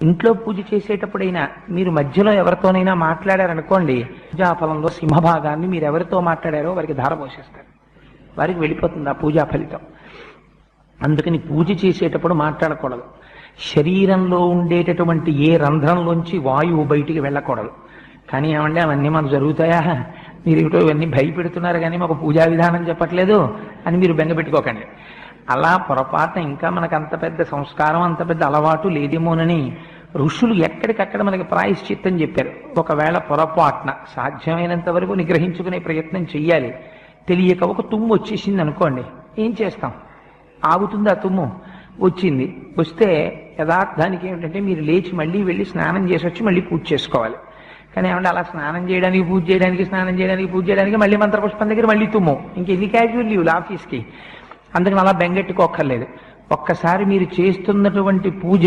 ఇంట్లో పూజ చేసేటప్పుడైనా మీరు మధ్యలో ఎవరితోనైనా మాట్లాడారనుకోండి, పూజాఫలంలో సింహభాగాన్ని మీరు ఎవరితో మాట్లాడారో వారికి ధార పోసేస్తారు, వారికి వెళ్ళిపోతుంది ఆ పూజా ఫలితం. అందుకని పూజ చేసేటప్పుడు మాట్లాడకూడదు. శరీరంలో ఉండేటటువంటి ఏ రంధ్రంలోంచి వాయువు బయటికి వెళ్ళకూడదు. కానీ ఏమంటే అవన్నీ మాకు జరుగుతాయా, మీరు ఏమిటో ఇవన్నీ భయపెడుతున్నారు కానీ మాకు పూజా విధానం చెప్పట్లేదు అని మీరు బెంగపెట్టుకోకండి. అలా పొరపాటున ఇంకా మనకు అంత పెద్ద సంస్కారం, అంత పెద్ద అలవాటు లేదేమోనని ఋషులు ఎక్కడికక్కడ మనకి ప్రాయశ్చిత్తం చెప్పారు. ఒకవేళ పొరపాటున సాధ్యమైనంత వరకు నిగ్రహించుకునే ప్రయత్నం చెయ్యాలి. తెలియక ఒక తుమ్ము వచ్చేసింది అనుకోండి, ఏం చేస్తాం? ఆగుతుంది ఆ తుమ్ము. వచ్చింది, వస్తే యథార్థానికి ఏమిటంటే మీరు లేచి మళ్ళీ వెళ్ళి స్నానం చేసి వచ్చి మళ్ళీ పూజ చేసుకోవాలి. కానీ ఏమంటే అలా స్నానం చేయడానికి పూజ చేయడానికి మళ్ళీ మంత్రపుష్పం దగ్గర మళ్ళీ తుమ్ము, ఇంకెన్ని క్యాజువల్ లీవ్లు ఆఫీస్కి. అందుకని అలా బెంగెట్టుకోక్కర్లేదు. ఒక్కసారి మీరు చేస్తున్నటువంటి పూజ